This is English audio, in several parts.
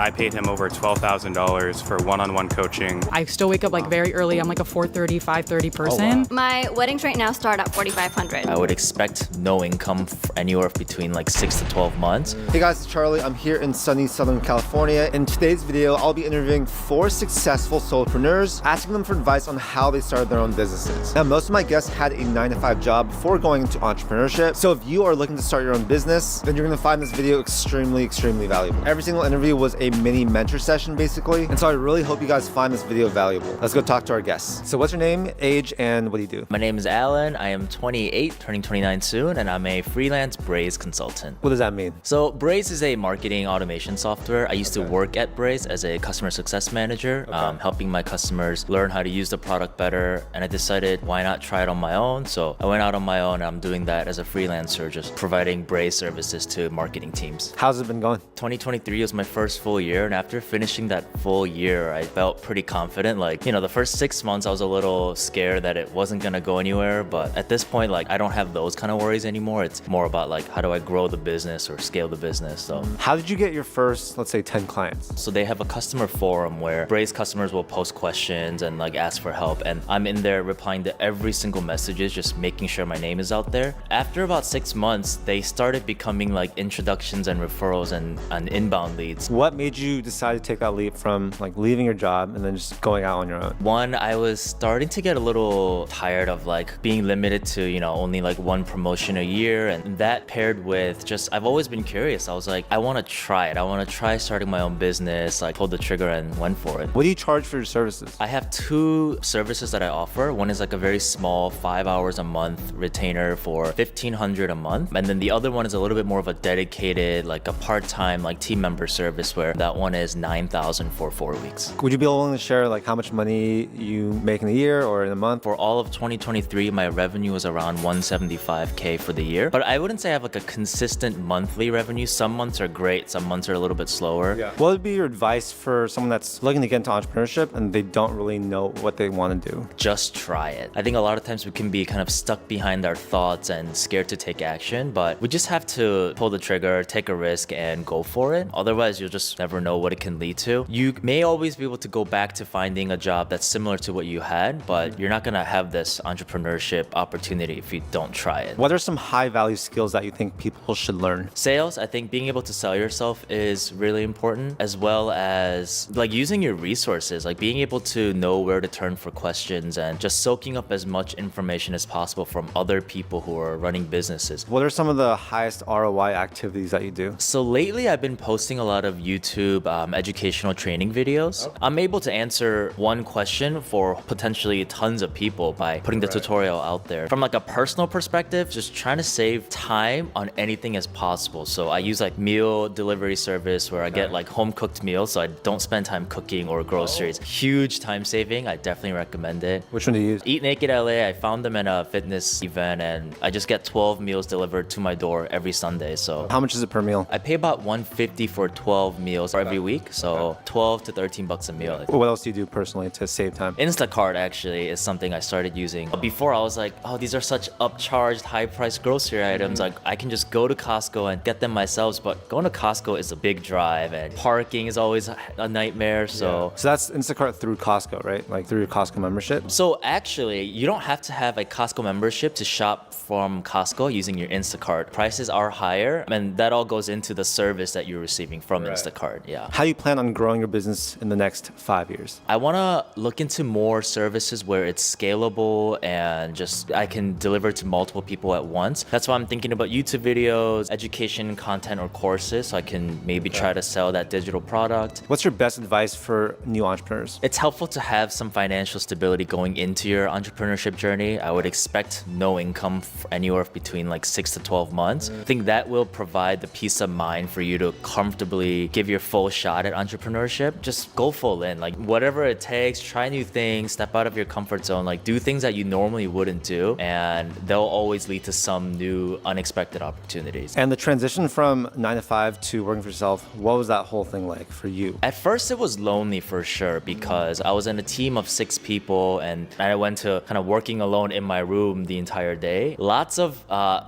I paid him over $12,000 for one-on-one coaching. I still wake up like very early. I'm like a 4:30, 5:30 person. Oh, wow. My weddings right now start at $4,500. I would expect no income for anywhere between like 6 to 12 months. Hey guys, it's Charlie. I'm here in sunny Southern California. In today's video, I'll be interviewing 4 successful solopreneurs, asking them for advice on how they started their own businesses. Now, most of my guests had a 9-to-5 job before going into entrepreneurship. So if you are looking to start your own business, then you're gonna find this video extremely valuable. Every single interview was a mini mentor session, basically. And so I really hope you guys find this video valuable. Let's go talk to our guests. So what's your name, age, and what do you do? My name is Allan. I am 28, turning 29 soon, and I'm a freelance Braze consultant. What does that mean? So Braze is a marketing automation software. I used to work at Braze as a customer success manager, helping my customers learn how to use the product better. And I decided, why not try it on my own? So I went out on my own. I'm doing that as a freelancer, just providing Braze services to marketing teams. How's it been going? 2023 was my first full year, and after finishing that full year, I felt pretty confident. Like, the first 6 months, I was a little scared that it wasn't gonna go anywhere, but at this point, like, I don't have those kind of worries anymore. It's more about like, how do I grow the business or scale the business? So how did you get your first, let's say, 10 clients? So they have a customer forum where Braze customers will post questions and like ask for help, and I'm in there replying to every single messages, just making sure my name is out there. After about 6 months, they started becoming like introductions and referrals and inbound leads. What made you decide to take that leap from like leaving your job and then just going out on your own? One, I was starting to get a little tired of like being limited to, only like one promotion a year. And that paired with just, I've always been curious. I was like, I want to try it. I want to try starting my own business. I pulled the trigger and went for it. What do you charge for your services? I have 2 services that I offer. One is like a very small 5 hours a month retainer for $1,500 a month. And then the other one is a little bit more of a dedicated, like a part-time like team member service, where that one is $9,000 for 4 weeks. Would you be willing to share like how much money you make in a year or in a month? For all of 2023, my revenue was around $175K for the year. But I wouldn't say I have like a consistent monthly revenue. Some months are great, some months are a little bit slower. Yeah. What would be your advice for someone that's looking to get into entrepreneurship and they don't really know what they want to do? Just try it. I think a lot of times we can be kind of stuck behind our thoughts and scared to take action, but we just have to pull the trigger, take a risk, and go for it. Otherwise, you'll just never know what it can lead to. You may always be able to go back to finding a job that's similar to what you had, but you're not gonna have this entrepreneurship opportunity if you don't try it. What are some high value skills that you think people should learn? Sales, I think being able to sell yourself is really important, as well as like using your resources, like being able to know where to turn for questions and just soaking up as much information as possible from other people who are running businesses. What are some of the highest ROI activities that you do? So lately I've been posting a lot of YouTube educational training videos. Okay. I'm able to answer one question for potentially tons of people by putting the tutorial out there. From like a personal perspective, just trying to save time on anything as possible. So I use like meal delivery service where I get like home cooked meals, so I don't spend time cooking or groceries. Huge time saving. I definitely recommend it. Which one do you use? Eat Naked LA. I found them at a fitness event, and I just get 12 meals delivered to my door every Sunday. So how much is it per meal? I pay about $150 for 12 meals every week, so 12 to 13 bucks a meal. What else do you do personally to save time? Instacart actually is something I started using. Before I was like, oh, these are such upcharged high-priced grocery items. Like I can just go to Costco and get them myself, but going to Costco is a big drive and parking is always a nightmare. So that's Instacart through Costco, right? Like through your Costco membership? So actually, you don't have to have a Costco membership to shop from Costco using your Instacart. Prices are higher, and that all goes into the service that you're receiving from Instacart. Yeah. How do you plan on growing your business in the next 5 years? I want to look into more services where it's scalable and just I can deliver to multiple people at once. That's why I'm thinking about YouTube videos, education content or courses, so I can maybe try to sell that digital product. What's your best advice for new entrepreneurs? It's helpful to have some financial stability going into your entrepreneurship journey. I would expect no income for anywhere between like 6 to 12 months. I think that will provide the peace of mind for you to comfortably give your full shot at entrepreneurship. Just go full in, like whatever it takes, try new things, step out of your comfort zone, like do things that you normally wouldn't do, and they'll always lead to some new unexpected opportunities. And the transition from 9 to 5 to working for yourself, what was that whole thing like for you? At first it was lonely for sure, because I was in a team of 6 people and I went to kind of working alone in my room the entire day. Lots of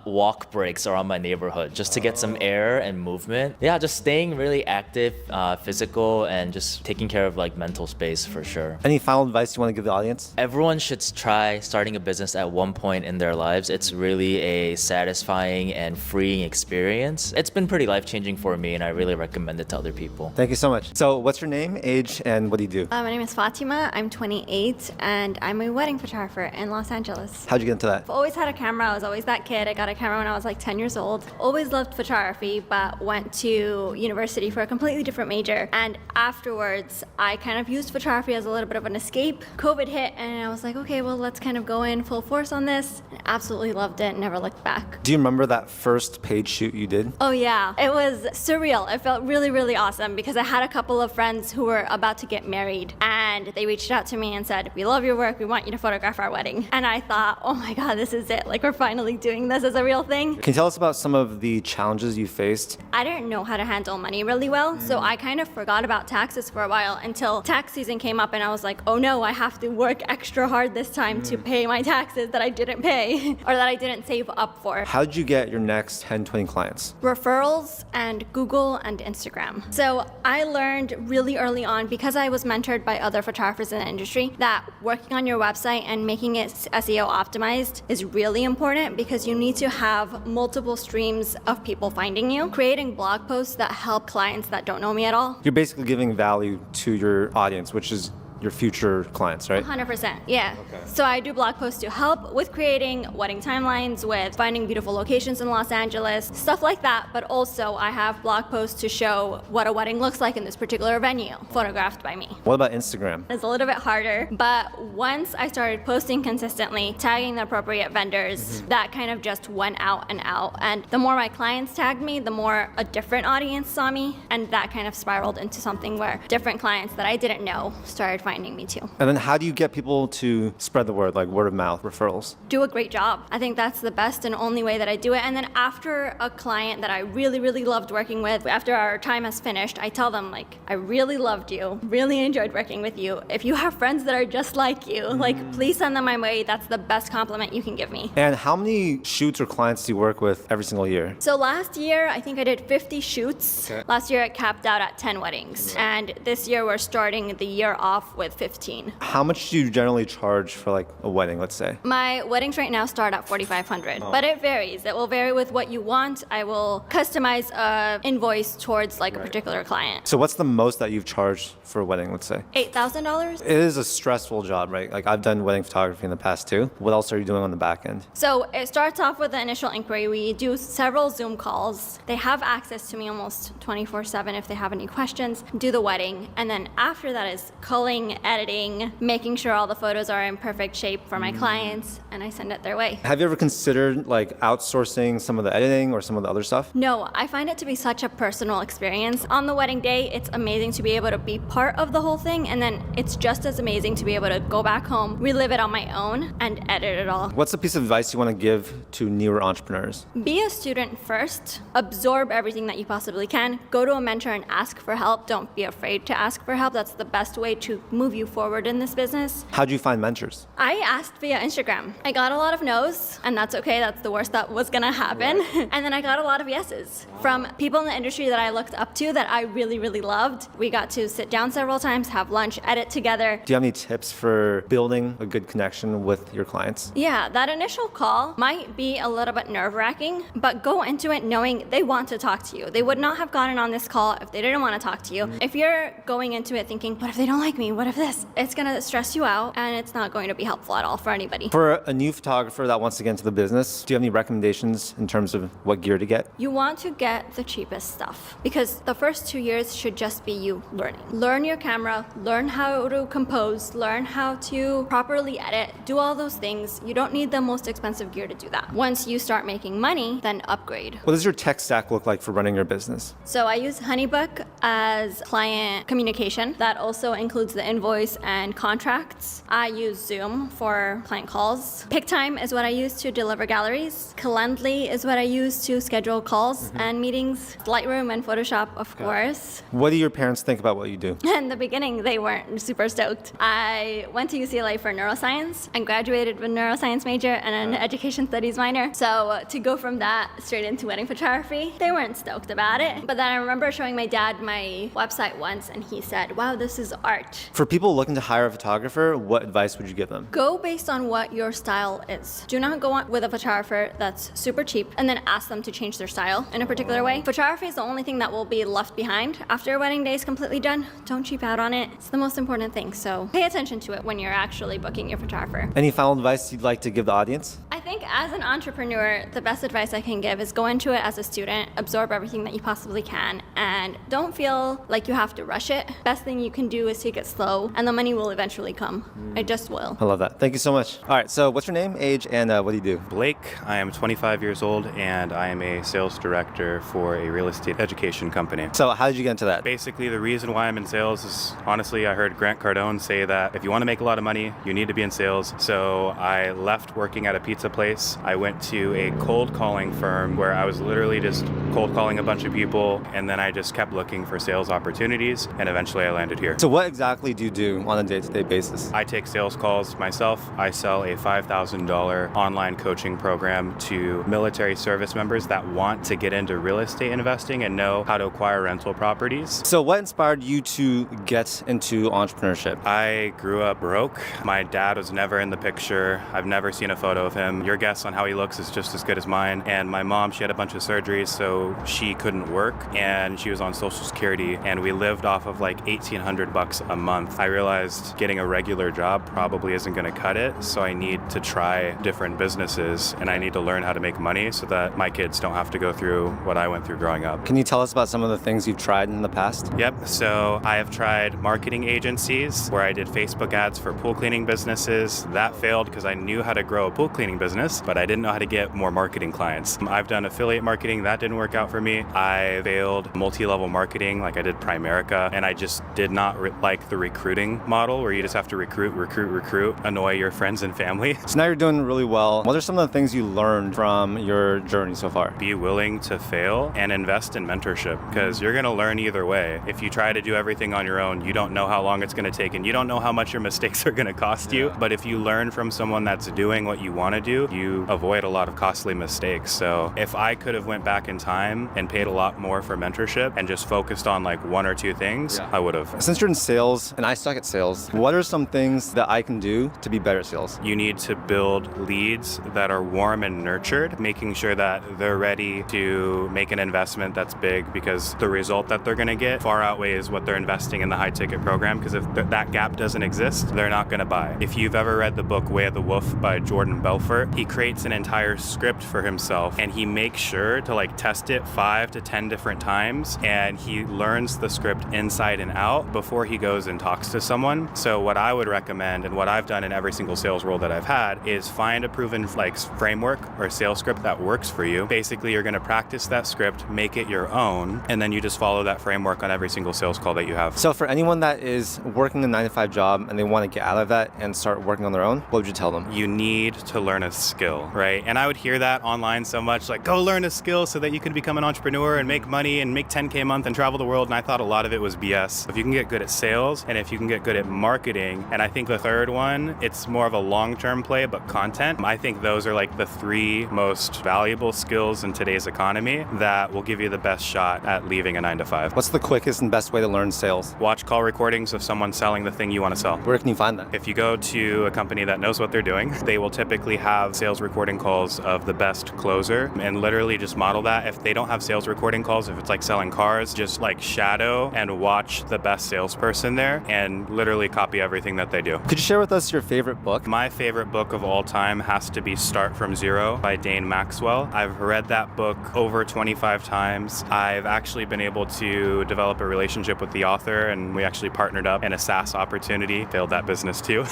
walk breaks around my neighborhood just to get some air and movement. Yeah, just staying really active active, physical, and just taking care of like mental space for sure. Any final advice you want to give the audience? Everyone should try starting a business at one point in their lives. It's really a satisfying and freeing experience. It's been pretty life-changing for me, and I really recommend it to other people. Thank you so much. So what's your name, age, and what do you do? My name is Fatima. I'm 28 and I'm a wedding photographer in Los Angeles. How'd you get into that? I've always had a camera. I was always that kid. I got a camera when I was like 10 years old. Always loved photography, but went to university for a completely different major. And afterwards, I kind of used photography as a little bit of an escape. COVID hit and I was like, okay, well, let's kind of go in full force on this. And absolutely loved it. Never looked back. Do you remember that first paid shoot you did? Oh yeah, it was surreal. It felt really, really awesome because I had a couple of friends who were about to get married and they reached out to me and said, we love your work. We want you to photograph our wedding. And I thought, oh my God, this is it. Like we're finally doing this as a real thing. Can you tell us about some of the challenges you faced? I didn't know how to handle money really well, so I kind of forgot about taxes for a while until tax season came up and I was like, oh no, I have to work extra hard this time to pay my taxes that I didn't pay or that I didn't save up for. How did you get your next 10, 20 clients? Referrals and Google and Instagram. So I learned really early on because I was mentored by other photographers in the industry that working on your website and making it SEO optimized is really important because you need to have multiple streams of people finding you. Creating blog posts that help clients that don't know me at all. You're basically giving value to your audience, which is your future clients, right? 100%, yeah. Okay. So I do blog posts to help with creating wedding timelines, with finding beautiful locations in Los Angeles, stuff like that. But also I have blog posts to show what a wedding looks like in this particular venue, photographed by me. What about Instagram? It's a little bit harder, but once I started posting consistently, tagging the appropriate vendors, that kind of just went out and out. And the more my clients tagged me, the more a different audience saw me. And that kind of spiraled into something where different clients that I didn't know started finding me too. And then how do you get people to spread the word, like word of mouth, referrals? Do a great job. I think that's the best and only way that I do it. And then after a client that I really, really loved working with, after our time has finished, I tell them like, I really loved you, really enjoyed working with you. If you have friends that are just like you, like please send them my way. That's the best compliment you can give me. And how many shoots or clients do you work with every single year? So last year, I think I did 50 shoots. Okay. Last year, it capped out at 10 weddings. And this year, we're starting the year off with 15. How much do you generally charge for like a wedding, let's say? My weddings right now start at $4,500, but it varies. It will vary with what you want. I will customize a invoice towards like a particular client. So what's the most that you've charged for a wedding, let's say? $8,000. It is a stressful job, right? Like I've done wedding photography in the past too. What else are you doing on the back end? So it starts off with the initial inquiry. We do several Zoom calls. They have access to me almost 24/7 if they have any questions. Do the wedding. And then after that is culling, editing, making sure all the photos are in perfect shape for my clients, and I send it their way. Have you ever considered like outsourcing some of the editing or some of the other stuff? No, I find it to be such a personal experience. On the wedding day, it's amazing to be able to be part of the whole thing, and then it's just as amazing to be able to go back home, relive it on my own, and edit it all. What's a piece of advice you want to give to newer entrepreneurs? Be a student first. Absorb everything that you possibly can. Go to a mentor and ask for help. Don't be afraid to ask for help. That's the best way to move you forward in this business. How'd you find mentors? I asked via Instagram. I got a lot of no's, and that's okay. That's the worst that was gonna happen. And then I got a lot of yeses from people in the industry that I looked up to that I really, really loved. We got to sit down several times, have lunch, edit together. Do you have any tips for building a good connection with your clients? Yeah, that initial call might be a little bit nerve-wracking, but go into it knowing they want to talk to you. They would not have gotten on this call if they didn't want to talk to you. If you're going into it thinking, what if they don't like me? What if this? It's gonna stress you out, and it's not going to be helpful at all for anybody. For a new photographer that wants to get into the business, do you have any recommendations in terms of what gear to get? You want to get the cheapest stuff because the first 2 years should just be you learning. Learn your camera, learn how to compose, learn how to properly edit, do all those things. You don't need the most expensive gear to do that. Once you start making money, then upgrade. What does your tech stack look like for running your business? So I use HoneyBook as client communication. That also includes the invoice and contracts. I use Zoom for client calls. PickTime is what I use to deliver galleries. Calendly is what I use to schedule calls and meetings. Lightroom and Photoshop, of course. What do your parents think about what you do? In the beginning, they weren't super stoked. I went to UCLA for neuroscience and graduated with a neuroscience major and an education studies minor. So to go from that straight into wedding photography, they weren't stoked about it. But then I remember showing my dad my website once and he said, wow, this is art. For people looking to hire a photographer, what advice would you give them? Go based on what your style is. Do not go on with a photographer that's super cheap and then ask them to change their style in a particular way. Photography is the only thing that will be left behind after your wedding day is completely done. Don't cheap out on it. It's the most important thing. So pay attention to it when you're actually booking your photographer. Any final advice you'd like to give the audience? I think as an entrepreneur, the best advice I can give is go into it as a student, absorb everything that you possibly can, and don't feel like you have to rush it. Best thing you can do is take it slow, and the money will eventually come. It just will. I love that. Thank you so much. All right, so what's your name, age, and what do you do? Blake, I am 25 years old and I am a sales director for a real estate education company. So how did you get into that? Basically, the reason why I'm in sales is honestly, I heard Grant Cardone say that if you want to make a lot of money, you need to be in sales. So I left working at a pizza place. I went to a cold calling firm where I was literally just cold calling a bunch of people, and then I just kept looking for sales opportunities, and eventually I landed here. So what exactly do you do on a day-to-day basis? I take sales calls myself. I sell a $5,000 online coaching program to military service members that want to get into real estate investing and know how to acquire rental properties. So what inspired you to get into entrepreneurship? I grew up broke. My dad was never in the picture. I've never seen a photo of him. Your guess on how he looks is just as good as mine. And my mom, she had a bunch of surgeries, so she couldn't work, and she was on Social Security, and we lived off of like $1,800 a month. I realized getting a regular job probably isn't going to cut it, so I need to try different businesses, and I need to learn how to make money so that my kids don't have to go through what I went through growing up. Can you tell us about some of the things you've tried in the past? Yep, so I have tried marketing agencies where I did Facebook ads for pool cleaning businesses. That failed because I knew how to grow a pool cleaning business, but I didn't know how to get more marketing clients. I've done affiliate marketing. That didn't work out for me. I failed multi-level marketing, like I did Primerica, and I just did not like the recruiting model where you just have to recruit, annoy your friends and family. So now you're doing really well. What are some of the things you learned from your journey so far? Be willing to fail and invest in mentorship, because you're going to learn either way. If you try to do everything on your own, you don't know how long it's going to take, and you don't know how much your mistakes are going to cost you. But if you learn from someone that's doing what you want to do, you avoid a lot of costly mistakes. So if I could have went back in time and paid a lot more for mentorship and just focused on like one or two things, I would have. Since you're in sales and I suck at sales, what are some things that I can do to be better at sales? You need to build leads that are warm and nurtured, making sure that they're ready to make an investment that's big, because the result that they're going to get far outweighs what they're investing in the high ticket program, because if that gap doesn't exist, they're not going to buy. If you've ever read the book Way of the Wolf by Jordan Belfort, he creates an entire script for himself, and he makes sure to like test it 5 to 10 different times, and he learns the script inside and out before he goes and talks to someone. So what I would recommend, and what I've done in every single sales role that I've had, is find a proven like framework or sales script that works for you. Basically, you're going to practice that script, make it your own, and then you just follow that framework on every single sales call that you have. So for anyone that is working a 9-to-5 job and they want to get out of that and start working on their own, what would you tell them? You need to learn a skill, right? And I would hear that online so much, like, go learn a skill so that you can become an entrepreneur and make money and make 10K a month and travel the world. And I thought a lot of it was BS. If you can get good at sales, and if you can get good at marketing, and I think the third one, it's more of a long-term play, but content. I think those are like the 3 most valuable skills in today's economy that will give you the best shot at leaving a 9-to-5. What's the quickest and best way to learn sales? Watch call recordings of someone selling the thing you want to sell. Where can you find that? If you go to a company that knows what they're doing, they will typically have sales recording calls of the best closer, and literally just model that. If they don't have sales recording calls, if it's like selling cars, just like shadow and watch the best salesperson there and literally copy everything that they do. Could you share with us your favorite book? My favorite book of all time has to be Start From Zero by Dane Maxwell. I've read that book over 25 times. I've actually been able to develop a relationship with the author, and we actually partnered up in a SaaS opportunity. Failed that business too.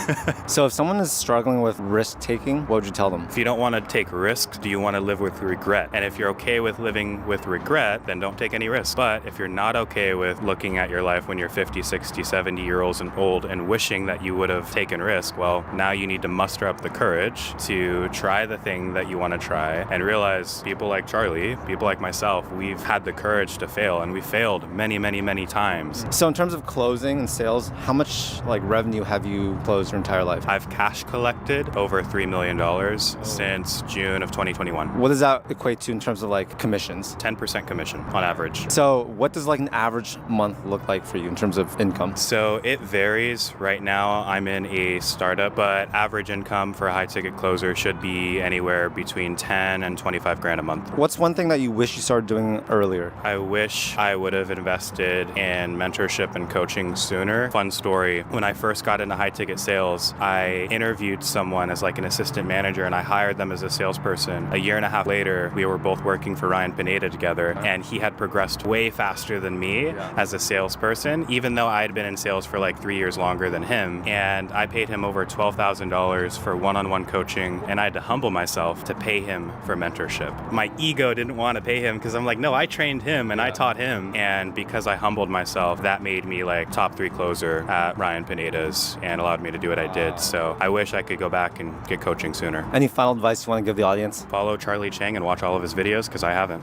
So if someone is struggling with risk taking, what would you tell them? If you don't want to take risks, do you want to live with regret? And if you're okay with living with regret, then don't take any risks. But if you're not okay with looking at your life when you're 50, 60, 70 years old and wishing that you would have taken risk. Well, now you need to muster up the courage to try the thing that you want to try and realize people like Charlie, people like myself, we've had the courage to fail, and we failed many, many, many times. So in terms of closing and sales, how much like revenue have you closed your entire life? I've cash collected over $3 million since June of 2021. What does that equate to in terms of like commissions? 10% commission on average. So what does like an average month look like for you in terms of income? So it varies. Right now I'm in a startup, but average income for a high ticket closer should be anywhere between 10 and 25 grand a month. What's one thing that you wish you started doing earlier? I wish I would have invested in mentorship and coaching sooner. Fun story, when I first got into high ticket sales, I interviewed someone as like an assistant manager and I hired them as a salesperson. A year and a half later, we were both working for Ryan Pineda together, and he had progressed way faster than me as a salesperson, even though I had been in sales for like 3 years longer than him. And I paid him over $12,000 for one-on-one coaching, and I had to humble myself to pay him for mentorship. My ego didn't want to pay him because I'm like, no, I trained him and I taught him. And because I humbled myself, that made me like top 3 closer at Ryan Pineda's and allowed me to do what I did. So I wish I could go back and get coaching sooner. Any final advice you want to give the audience? Follow Charlie Chang and watch all of his videos because I haven't.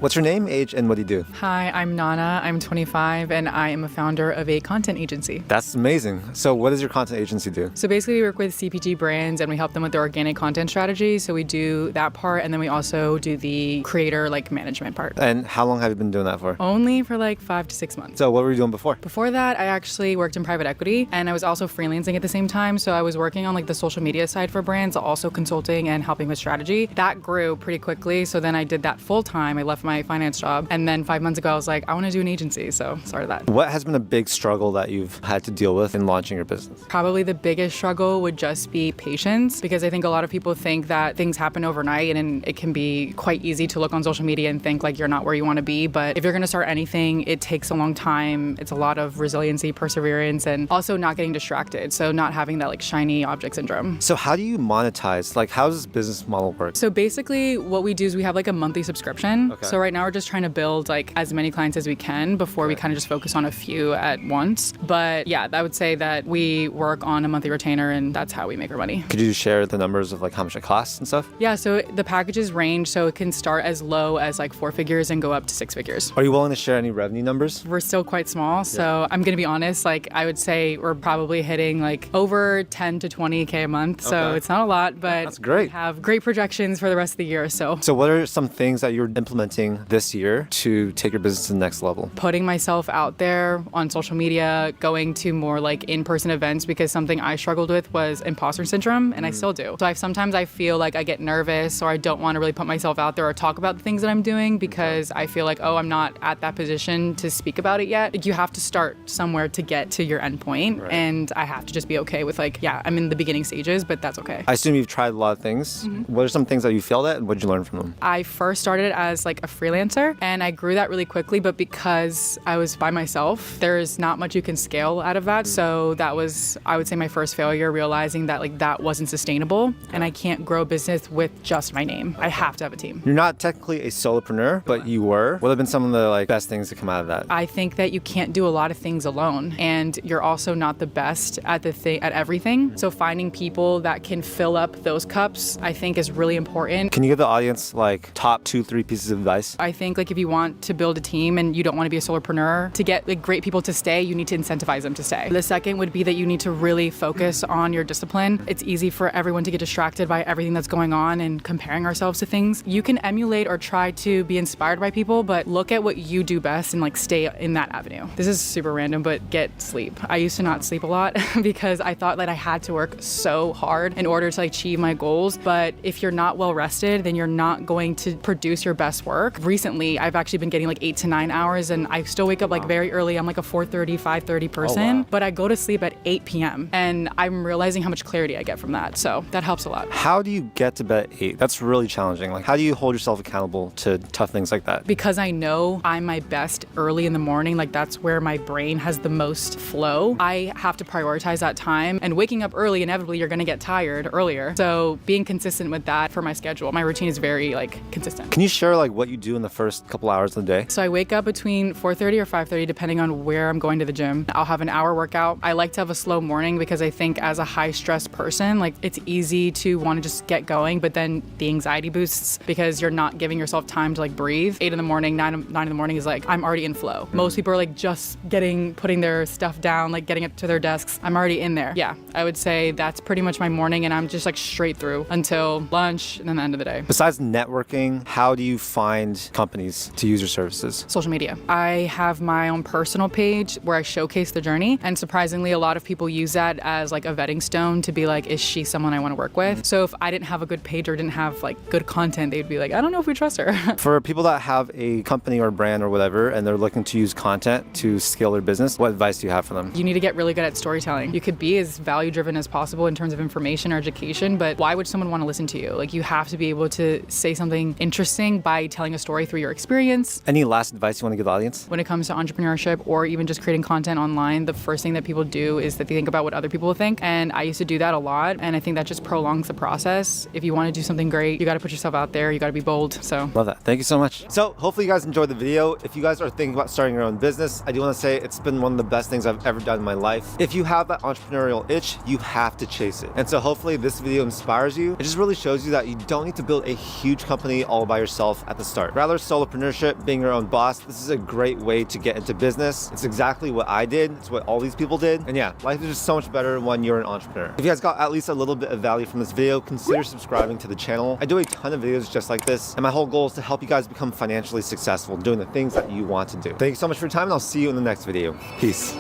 What's your name, age, and what do you do? Hi, I'm Nana. I'm 25 and I am a founder of a content agency. That's amazing. So what does your content agency do? So basically we work with CPG brands and we help them with their organic content strategy. So we do that part, and then we also do the creator like management part. And how long have you been doing that for? Only for like 5 to 6 months. So what were you doing before? Before that, I actually worked in private equity and I was also freelancing at the same time. So I was working on like the social media side for brands, also consulting and helping with strategy. That grew pretty quickly. So then I did that full time. I left my finance job. And then 5 months ago, I was like, I want to do an agency. So started that. What has been a big struggle that you've had to deal with in launching your business? Probably the biggest struggle would just be patience, because I think a lot of people think that things happen overnight and it can be quite easy to look on social media and think like you're not where you want to be. But if you're going to start anything, it takes a long time. It's a lot of resiliency, perseverance, and also not getting distracted. So not having that like shiny object syndrome. So how do you monetize? Like how does this business model work? So basically what we do is we have like a monthly subscription. Okay. So right now we're just trying to build like as many clients as we can before we kind of just focus on a few at once. But yeah, I would say that we work on a monthly retainer and that's how we make our money. Could you share the numbers of like how much it costs and stuff? Yeah, so the packages range. So it can start as low as like 4 figures and go up to 6 figures. Are you willing to share any revenue numbers? We're still quite small. So I'm going to be honest, like I would say we're probably hitting like over 10 to 20K a month. So it's not a lot, but that's great. We have great projections for the rest of the year. So what are some things that you're implementing this year to take your business to the next level? Putting myself out there on social media, going to more like in-person events, because something I struggled with was imposter syndrome, and I still do. So sometimes I feel like I get nervous or I don't want to really put myself out there or talk about the things that I'm doing because I feel like, oh, I'm not at that position to speak about it yet. Like, you have to start somewhere to get to your end point, and I have to just be okay with like, yeah, I'm in the beginning stages, but that's okay. I assume you've tried a lot of things. What are some things that you failed at and what did you learn from them? I first started as like a freelancer and I grew that really quickly, but because I was by myself, there's not much you can scale out of that. So that was, I would say, my first failure, realizing that like that wasn't sustainable and I can't grow a business with just my name. I have to have a team. You're not technically a solopreneur, but you were. What have been some of the like best things to come out of that? I think that you can't do a lot of things alone, and you're also not the best at at everything. So finding people that can fill up those cups, I think, is really important. Can you give the audience like top 2-3 pieces of advice? I think like if you want to build a team and you don't want to be a solopreneur, to get like great people to stay, you need to incentivize them to stay. The second would be that you need to really focus on your discipline. It's easy for everyone to get distracted by everything that's going on and comparing ourselves to things. You can emulate or try to be inspired by people, but look at what you do best and like stay in that avenue. This is super random, but get sleep. I used to not sleep a lot because I thought that I had to work so hard in order to like, achieve my goals. But if you're not well rested, then you're not going to produce your best work. Recently, I've actually been getting like 8 to 9 hours, and I still wake up like very early. I'm like a 4:30, 5:30 person, but I go to sleep at 8 p.m. and I'm realizing how much clarity I get from that. So that helps a lot. How do you get to bed at 8? That's really challenging. Like, how do you hold yourself accountable to tough things like that? Because I know I'm my best early in the morning, like that's where my brain has the most flow. I have to prioritize that time, and waking up early, inevitably you're gonna get tired earlier. So being consistent with that for my schedule, my routine is very like consistent. Can you share like what you do in the first couple hours of the day? So I wake up between 4:30 or 5:30 depending on where I'm going to the gym. I'll have an hour workout. I like to have a slow morning because I think as a high stress person, like it's easy to want to just get going, but then the anxiety boosts because you're not giving yourself time to like breathe. 8 in the morning, 9 in the morning is like I'm already in flow. Most people are like just putting their stuff down, like getting it to their desks. I'm already in there. Yeah, I would say that's pretty much my morning, and I'm just like straight through until lunch and then the end of the day. Besides networking, how do you find companies to use your services? Social media. I have my own personal page where I showcase the journey, and surprisingly a lot of people use that as like a vetting stone to be like, is she someone I want to work with? So if I didn't have a good page or didn't have like good content, they'd be like, I don't know if we trust her. For people that have a company or brand or whatever and they're looking to use content to scale their business, what advice do you have for them? You need to get really good at storytelling. You could be as value driven as possible in terms of information or education, but why would someone want to listen to you? Like, you have to be able to say something interesting by telling a story through your experience. Any last advice you want to give the audience? When it comes to entrepreneurship or even just creating content online, the first thing that people do is that they think about what other people will think. And I used to do that a lot, and I think that just prolongs the process. If you want to do something great, you got to put yourself out there. You got to be bold. So love that. Thank you so much. So hopefully you guys enjoyed the video. If you guys are thinking about starting your own business, I do want to say it's been one of the best things I've ever done in my life. If you have that entrepreneurial itch, you have to chase it. And so hopefully this video inspires you. It just really shows you that you don't need to build a huge company all by yourself at the start. Rather, solopreneurship, being your own boss, this is a great way to get into business. It's exactly what I did. It's what all these people did. And yeah, life is just so much better when you're an entrepreneur. If you guys got at least a little bit of value from this video, consider subscribing to the channel. I do a ton of videos just like this, and my whole goal is to help you guys become financially successful doing the things that you want to do. Thank you so much for your time, and I'll see you in the next video. Peace.